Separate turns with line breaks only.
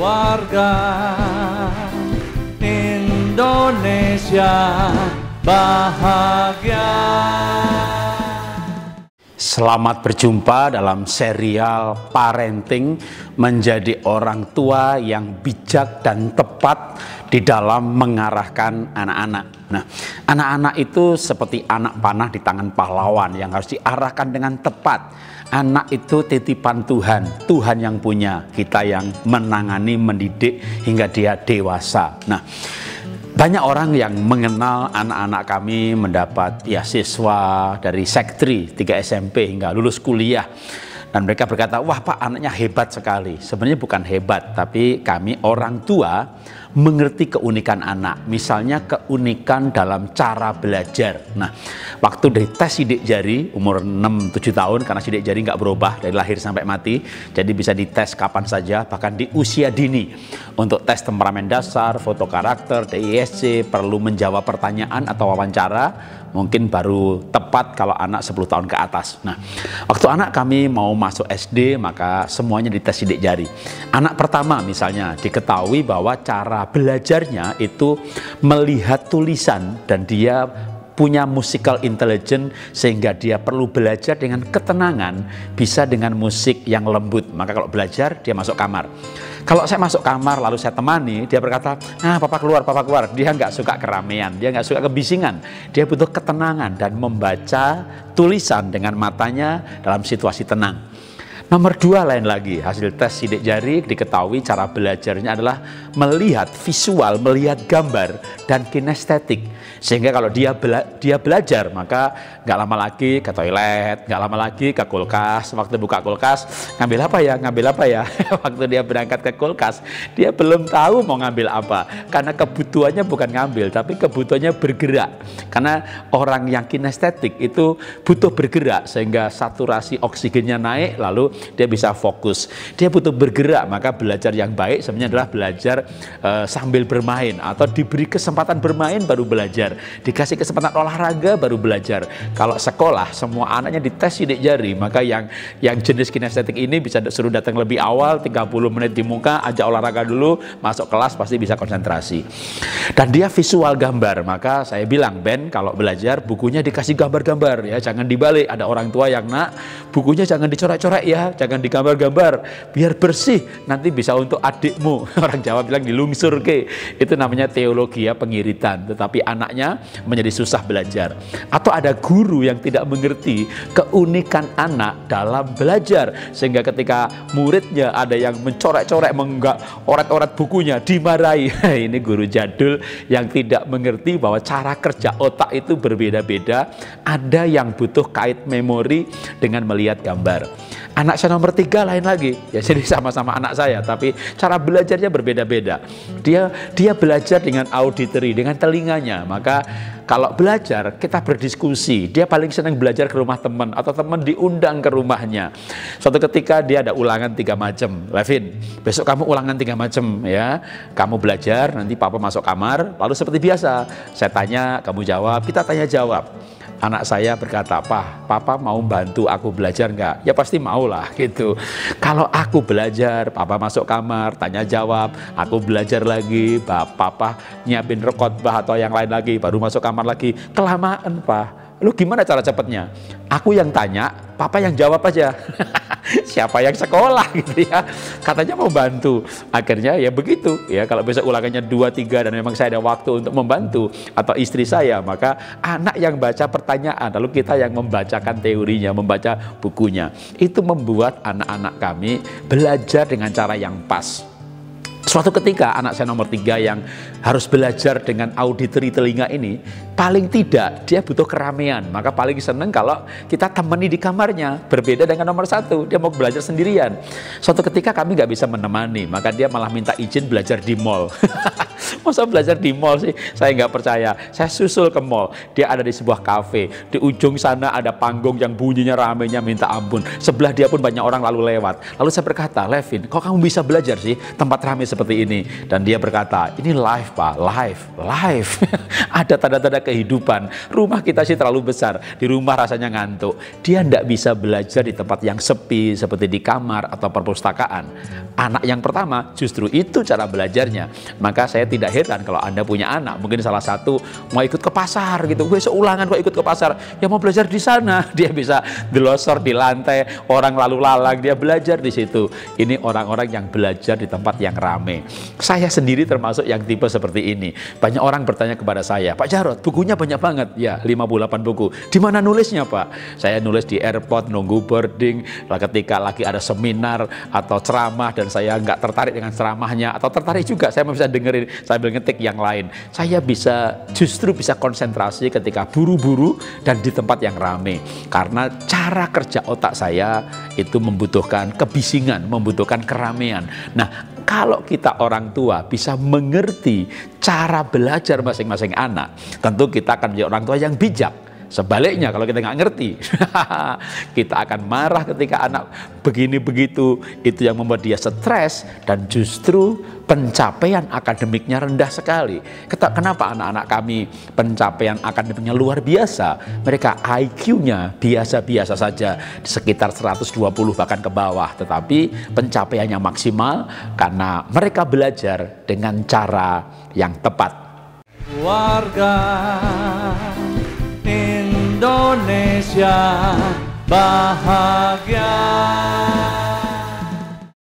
Keluarga Indonesia bahagia.
Selamat berjumpa dalam serial Parenting, menjadi orang tua yang bijak dan tepat di dalam mengarahkan anak-anak. Nah, anak-anak itu seperti anak panah di tangan pahlawan yang harus diarahkan dengan tepat. Anak itu titipan Tuhan, Tuhan yang punya, kita yang menangani, mendidik hingga dia dewasa. Nah, banyak orang yang mengenal anak-anak kami mendapat beasiswa dari Sektri 3 SMP hingga lulus kuliah. Dan mereka berkata, wah Pak, anaknya hebat sekali. Sebenarnya bukan hebat, tapi kami orang tua mengerti keunikan anak. Misalnya keunikan dalam cara belajar. Nah, waktu dari tes sidik jari umur 6-7 tahun, karena sidik jari nggak berubah dari lahir sampai mati, jadi bisa dites kapan saja, bahkan di usia dini. Untuk tes temperamen dasar, foto karakter, DISC, perlu menjawab pertanyaan atau wawancara, mungkin baru tepat kalau anak 10 tahun ke atas. Nah, waktu anak kami mau masuk SD, maka semuanya dites sidik jari. Anak pertama misalnya diketahui bahwa cara belajarnya itu melihat tulisan dan dia punya musical intelligence sehingga dia perlu belajar dengan ketenangan, bisa dengan musik yang lembut. Maka kalau belajar dia masuk kamar. Kalau saya masuk kamar lalu saya temani, dia berkata, ah papa keluar, papa keluar. Dia nggak suka keramaian, dia nggak suka kebisingan. Dia butuh ketenangan dan membaca tulisan dengan matanya dalam situasi tenang. Nomor 2 lain lagi, hasil tes sidik jari diketahui cara belajarnya adalah melihat visual, melihat gambar dan kinestetik. Sehingga kalau dia belajar, maka nggak lama lagi ke toilet, nggak lama lagi ke kulkas. Waktu buka kulkas, ngambil apa ya, ngambil apa ya. Waktu dia berangkat ke kulkas, dia belum tahu mau ngambil apa. Karena kebutuhannya bukan ngambil, tapi kebutuhannya bergerak. Karena orang yang kinestetik itu butuh bergerak, sehingga saturasi oksigennya naik, lalu dia bisa fokus. Dia butuh bergerak, maka belajar yang baik sebenarnya adalah belajar sambil bermain, atau diberi kesempatan bermain baru belajar, dikasih kesempatan olahraga baru belajar. Kalau sekolah semua anaknya dites sidik jari, maka yang jenis kinestetik ini bisa suruh datang lebih awal, 30 menit di muka, ajak olahraga dulu, masuk kelas pasti bisa konsentrasi. Dan dia visual gambar, maka saya bilang, Ben, kalau belajar bukunya dikasih gambar-gambar ya, jangan dibalik. Ada orang tua yang, nak, bukunya jangan dicoret-coret ya, jangan digambar-gambar, biar bersih, nanti bisa untuk adikmu. Orang Jawa bilang dilungsur ke, itu namanya teologi ya, pengiritan. Tetapi anaknya menjadi susah belajar. Atau ada guru yang tidak mengerti keunikan anak dalam belajar, sehingga ketika muridnya ada yang mencorek-corek, oret-oret bukunya, dimarahi. Ini guru jadul yang tidak mengerti bahwa cara kerja otak itu berbeda-beda. Ada yang butuh kait memori dengan melihat gambar. Anak saya nomor 3 lain lagi, ya, jadi sama-sama anak saya, tapi cara belajarnya berbeda-beda. Dia belajar dengan auditory, dengan telinganya. Maka kalau belajar kita berdiskusi. Dia paling senang belajar ke rumah teman, atau teman diundang ke rumahnya. Suatu ketika dia ada ulangan 3 macam. Levin, besok kamu ulangan 3 macam ya. Kamu belajar, nanti papa masuk kamar, lalu seperti biasa saya tanya, kamu jawab, kita tanya jawab. Anak saya berkata, papa mau bantu aku belajar nggak? Ya pasti mau lah gitu. Kalau aku belajar, papa masuk kamar, tanya jawab, aku belajar lagi, papa nyiapin khotbah atau yang lain lagi, baru masuk kamar lagi, kelamaan Pak. Lu gimana cara cepatnya? Aku yang tanya, papa yang jawab aja. Siapa yang sekolah gitu ya. Katanya mau bantu. Akhirnya ya begitu ya. Kalau besok ulangannya 2-3 dan memang saya ada waktu untuk membantu, atau istri saya, maka anak yang baca pertanyaan, lalu kita yang membacakan teorinya, membaca bukunya. Itu membuat anak-anak kami belajar dengan cara yang pas. Suatu ketika anak saya nomor 3 yang harus belajar dengan auditory telinga ini, paling tidak dia butuh keramaian. Maka paling seneng kalau kita temani di kamarnya. Berbeda dengan nomor 1, dia mau belajar sendirian. Suatu ketika kami nggak bisa menemani, maka dia malah minta izin belajar di mall. Masa belajar di mall sih? Saya nggak percaya. Saya susul ke mall. Dia ada di sebuah kafe. Di ujung sana ada panggung yang bunyinya ramenya minta ampun. Sebelah dia pun banyak orang lalu lewat. Lalu saya berkata, Levin, kok kamu bisa belajar sih tempat ramai seperti seperti ini. Dan dia berkata, ini live Pak, live. Ada tanda-tanda kehidupan. Rumah kita sih terlalu besar, di rumah rasanya ngantuk. Dia tidak bisa belajar di tempat yang sepi seperti di kamar atau perpustakaan. Anak yang pertama justru itu cara belajarnya. Maka saya tidak heran kalau Anda punya anak, mungkin salah satu mau ikut ke pasar gitu, seulangan kok ikut ke pasar, ya mau belajar di sana. Dia bisa delosor di lantai, orang lalu lalang, dia belajar di situ. Ini orang-orang yang belajar di tempat yang rame. Saya sendiri termasuk yang tipe seperti ini. Banyak orang bertanya kepada saya, Pak Jarod, bukunya banyak banget. Ya, 58 buku. Di mana nulisnya Pak? Saya nulis di airport, nunggu boarding, ketika lagi ada seminar atau ceramah dan saya nggak tertarik dengan ceramahnya, atau tertarik juga, saya bisa dengerin sambil ngetik yang lain. Saya justru bisa konsentrasi ketika buru-buru dan di tempat yang rame. Karena cara kerja otak saya itu membutuhkan kebisingan, membutuhkan keramaian. Nah, kalau kita orang tua bisa mengerti cara belajar masing-masing anak, tentu kita akan menjadi orang tua yang bijak. Sebaliknya kalau kita nggak ngerti, kita akan marah ketika anak begini begitu. Itu yang membuat dia stres dan justru pencapaian akademiknya rendah sekali. Kenapa anak-anak kami pencapaian akademiknya luar biasa? Mereka IQ-nya biasa-biasa saja, sekitar 120 bahkan ke bawah. Tetapi pencapaiannya maksimal karena mereka belajar dengan cara yang tepat.
Keluarga Indonesia bahagia.